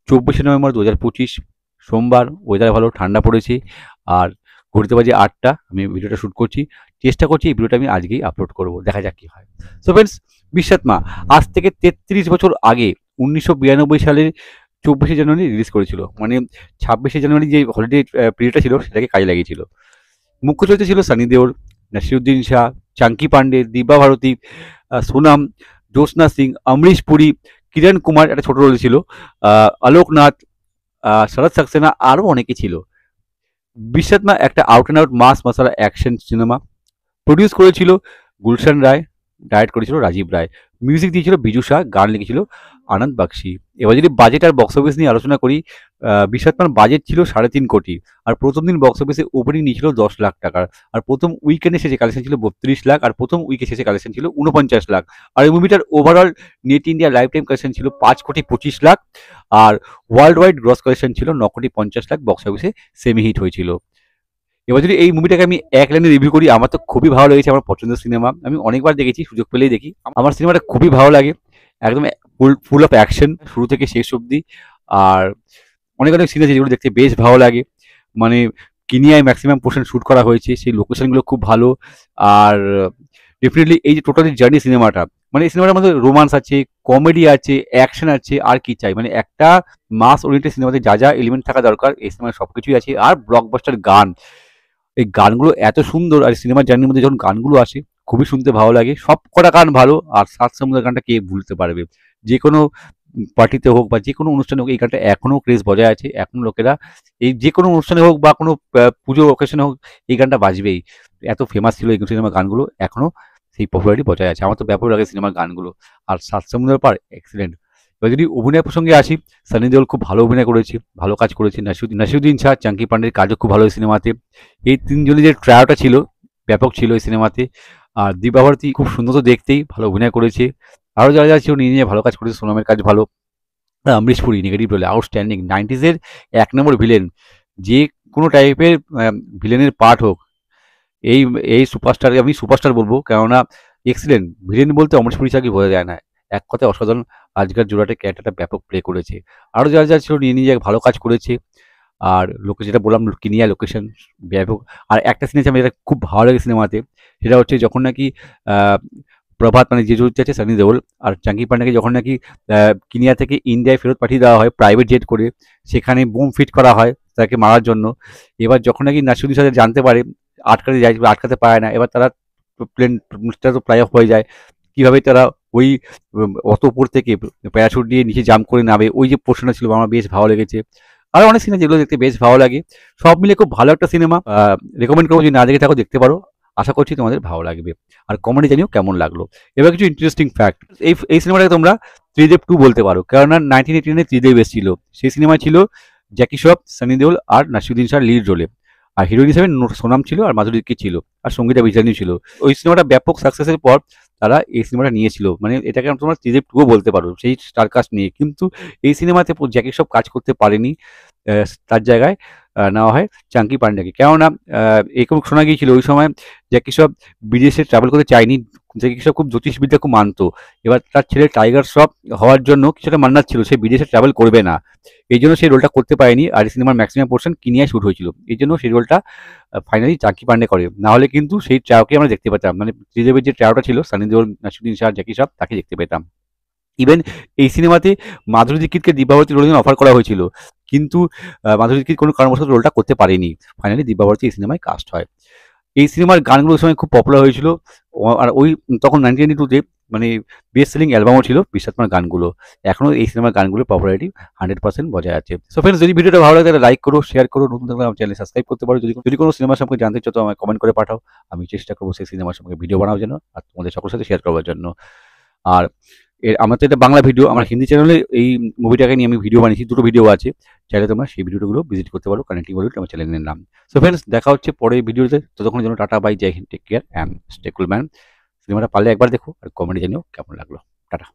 24শে November 2025 সোমবার। Weather ভালো, ঠান্ডা পড়েছে। আর ঘড়িতে বাজে 8টা, আমি ভিডিওটা শ্যুট করছি। চেষ্টা করছি এই ভিডিওটা আমি আজকেই আপলোড করব, দেখা যাক কী হয়। সো ফ্রেন্ডস, বিশ্বাত্মা আজ থেকে 33 বছর আগে 1992 সালের 24শে জানুয়ারি রিলিজ করেছিল। মানে 26শে জানুয়ারি যে হলিডে পিরিয়ডটা ছিল সেটাকে কাজে লাগিয়েছিল। মুখ্য চরিত্রে ছিল সানি দেওল, নাসিরুদ্দিন শাহ, চাঙ্কি পান্ডে, দিব্যা ভারতী, সোনাম, জ্যোৎস্না সিং, অমরিশ পুরী, কিরণ কুমার একটা ছোট রোলে ছিল, আলোক নাথ, শরৎ সাক্সেনা, আরও অনেকে ছিল। বিশ্বাত্মা একটা out and out mass masala action cinema. Produce করেছিল গুলশান রায়, ডাইরেক্ট করেছিল রাজীব রায়, মিউজিক দিয়েছিল বিজু শাহ, গান লিখেছিল আনন্দ বাগচি। এবার যদি বাজেট আর বক্স অফিস নিয়ে আলোচনা করি, বিশ্বাত্মার বাজেট ছিল 3.5 কোটি, আর প্রথম দিন বক্স অফিসে ওপেনিং নিয়েছিল 10 লাখ টাকার, আর প্রথম উইকেন্ডে শেষে কালেকশন ছিল 32 লাখ, আর প্রথম উইকে শেষে কালেকশন ছিল 49 লাখ। আর এই মুভিটার overall net India life time collection ছিল 5,25,00,000, আর ওয়ার্ল্ড ওয়াইড গ্রস কালেকশন ছিল 9,50,00,000। বক্স অফিসে সেমি হিট হয়েছিল। এবার যদি এই মুভিটাকে আমি এক লাইনে রিভিউ করি, আমার তো খুবই ভালো লেগেছে, আমার পছন্দের সিনেমা, আমি অনেকবার দেখেছি, সুযোগ পেলেই দেখি। আমার সিনেমাটা খুবই ভালো লাগে, একদম ফুল অফ অ্যাকশন শুরু থেকে শেষ অবধি। আর অনেক অনেক সিন আছে যেগুলো দেখতে বেশ ভালো লাগে। মানে কিনিয়ায় ম্যাক্সিমাম পোর্শন শ্যুট করা হয়েছে, সেই লোকেশনগুলো খুব ভালো। আর ডেফিনেটলি এই যে টোটালি জার্নি সিনেমাটা, মানে এই সিনেমাটার মধ্যে রোমান্স আছে, কমেডি আছে, অ্যাকশন আছে, আর কি চাই। মানে একটা মাস ওরিয়েন্টেড সিনেমাতে যা যা এলিমেন্ট থাকা দরকার এই সিনেমায় সব কিছুই আছে। আর ব্লকবাস্টার গান, এই গানগুলো এত সুন্দর, আর সিনেমার জার্নির মধ্যে যখন গানগুলো আসে খুবই শুনতে ভালো লাগে। সব কটা গান ভালো, আর সাত সমুদ্রের গানটা কে ভুলতে পারবে। যে কোনো পার্টিতে হোক বা যে কোনো অনুষ্ঠানে হোক এই গানটা এখনও ক্রেজ বজায় আছে। এখন লোকেরা এই যে কোনো অনুষ্ঠানে হোক বা কোনো পুজো অকেশনে হোক এই গানটা বাজবেই। এত ফেমাস ছিল এই সিনেমার গানগুলো, এখনও সেই পপুলারিটি বজায় আছে। আমার তো ব্যাপক লাগে সিনেমার গানগুলো। আর সাত সমুদ্রের পার এক্সিলেন্ট। এবার যদি অভিনয় প্রসঙ্গে আসি, সানি দেওল খুব ভালো অভিনয় করেছে, ভালো কাজ করেছে। নাসিরুদ্দিন শাহ, চাঙ্কি পান্ডের কাজও খুব ভালো এই সিনেমাতে। এই তিনজনের যে ট্রায়োটা ছিল ব্যাপক ছিল এই সিনেমাতে। আর দিব্যা ভারতী খুব সুন্দর তো দেখতেই, ভালো অভিনয় করেছে। আরও যারা যারা ছিল নিয়ে নিয়ে ভালো কাজ করেছে, সোনামের কাজ ভালো। অমরিশ পুরী নেগেটিভ রোলে আউটস্ট্যান্ডিং, 90s-এর 1 নম্বর ভিলেন। যে কোনো টাইপের ভিলেনের পার্ট হোক, এই এই সুপারস্টারকে আমি সুপারস্টার বলবো, কেননা এক্সিলেন্ট ভিলেন বলতে অমরিশ পুরী ছাড়া কি বোঝা যায় না। এক কথায় অসাধারণ আজকের জোড়াটে ক্যারেক্টারটা ব্যাপক প্লে করেছে। আরও যারা যারা ছিল নিয়ে নিয়ে ভালো কাজ করেছে। আর লোকে যেটা বললাম কিনিয়া লোকেশন ব্যাপক। আর একটা সিন আছে আমার যেটা খুব ভালো লাগে সিনেমাতে, সেটা হচ্ছে যখন নাকি প্রভাত মানে যে চরিত্রে আছে সানি দেওল, আর চাঙ্কি পান্ডেকে যখন নাকি কিনিয়া থেকে ইন্ডিয়ায় ফেরত পাঠিয়ে দেওয়া হয় প্রাইভেট জেট করে, সেখানে বোম ফিট করা হয় তাকে মারার জন্য। এবার যখন নাকি নাসিরুদ্দিন শাহ জানতে পারে, আটকাতে যায়, আটকাতে পারে না। এবার তারা প্লেনটা তো ফ্লাই অফ হয়ে যায়, কীভাবে তারা ওই অত উপর থেকে প্যারাশুট দিয়ে নিচে জাম্প করে নামে, ওই যে পোর্শনটা ছিল আমার বেশ ভালো লেগেছে। আরও অনেক সিনেমা যেগুলো দেখতে বেশ ভালো লাগে। সব মিলে খুব ভালো একটা সিনেমা, রেকমেন্ড করবো, যদি না দেখে থাকো দেখতে পারো। আশা করছি তোমাদের ভালো লাগবে। আর কমেডি জানিও কেমন লাগলো। এবার কিছু ইন্টারেস্টিং ফ্যাক্ট, এই সিনেমাটাকে তোমরা ত্রিদেব 2 বলতে পারো, কেননা 1989-এ ত্রিদেব এসেছিল। সেই সিনেমায় ছিল জ্যাকি শ্রফ, সানি দেওল আর নাসিরুদ্দিন শাহ লিড রোলে। আর হিরোইন হিসেবে সোনাম ছিল, আর মাধুরী দীক্ষিত ছিল, আর সঙ্গীতা বিজলানি ছিল। ওই সিনেমাটা ব্যাপক সাকসেসের পর তারা এই সিনেমাটা নিয়েছিল, মানে এটাকে তোমরা ত্রিদেব 2 বলতে পারো সেই স্টার কাস্ট নিয়ে। কিন্তু এই সিনেমাতে জ্যাকি শ্রফ কাজ করতে পারেনি, তার জায়গায় নেওয়া হয় চাঙ্কি পান্ডেকে। কেননা এরকম শোনা গিয়েছিল ওই সময় জ্যাকি শ্রফ বিদেশে ট্রাভেল করতে চায়নি। জ্যাকি শ্রফ খুব জ্যোতিষবিদ্যা খুব মানতো। এবার তার ছেলে টাইগার শ্রফ হওয়ার জন্য কিছুটা মান্নাত ছিল, সে বিদেশে ট্রাভেল করবে না, এই জন্য সেই রোলটা করতে পারেনি। আর এই সিনেমার ম্যাক্সিমাম পোর্শন কিনিয়ায় শ্যুট হয়েছিল, এই জন্য সেই রোলটা ফাইনালি চাঙ্কি পান্ডে করে। নাহলে কিন্তু সেই ট্রায়োকে আমরা দেখতে পেতাম, মানে ত্রিদেবের যে ট্রায়োটা ছিল সানি দেওল, নাসিরুদ্দিন শাহ, জ্যাকি শ্রফ, তাকে দেখতে পেতাম। ইভেন এই সিনেমাতে মাধুরী দীক্ষিতকে দিব্যাভারতী রোলের জন্য অফার করা হয়েছিল, কিন্তু মাধুরী দীক্ষিত কোনো কারণবশত রোলটা করতে পারেনি। ফাইনালি দিব্যাভারতী এই সিনেমায় কাস্ট হয়। এই সিনেমার গানগুলো ওই সময় খুব পপুলার হয়েছিল। আর ওই তখন 1992-তে মানে বেস্ট সেলিং অ্যালবামও ছিল বিশ্বাত্মার গানগুলো। এখনও এই সিনেমার গানগুলোর পপুলারিটি 100% বজায় আছে। সো ফ্রেন্ডস, যদি ভিডিওটা ভালো লাগে তাহলে লাইক করো, শেয়ার করো, নতুন থাকলে আমার চ্যানেল সাবস্ক্রাইব করতে পারো। যদি কোনো সিনেমা সম্পর্কে জানতে চাও তো আমায় কমেন্ট করে পাঠাও, আমি চেষ্টা করবো সেই সিনেমা সম্পর্কে ভিডিও বানানোর জন্য আর তোমাদের সকলের সাথে শেয়ার করবার জন্য। আর আমার তো এটা বাংলা ভিডিও, আমার হিন্দি চ্যানেলে এই মুভিটাকে নিয়ে আমি ভিডিও বানিয়েছি, 2টো ভিডিও আছে, চাইলে তোমরা সেই ভিডিওগুলো ভিজিট করতে পারো। কানেক্টিং বলিউড আমার চ্যানেলের নাম। সো ফ্রেন্ডস, দেখা হচ্ছে পরের ভিডিওতে, ততক্ষণের জন্য tata, bye, Jai Hind, take care and stay cool man. সিনেমাটা পারলে একবার দেখো আর কমেন্টে জানিও কেমন লাগলো। টাটা।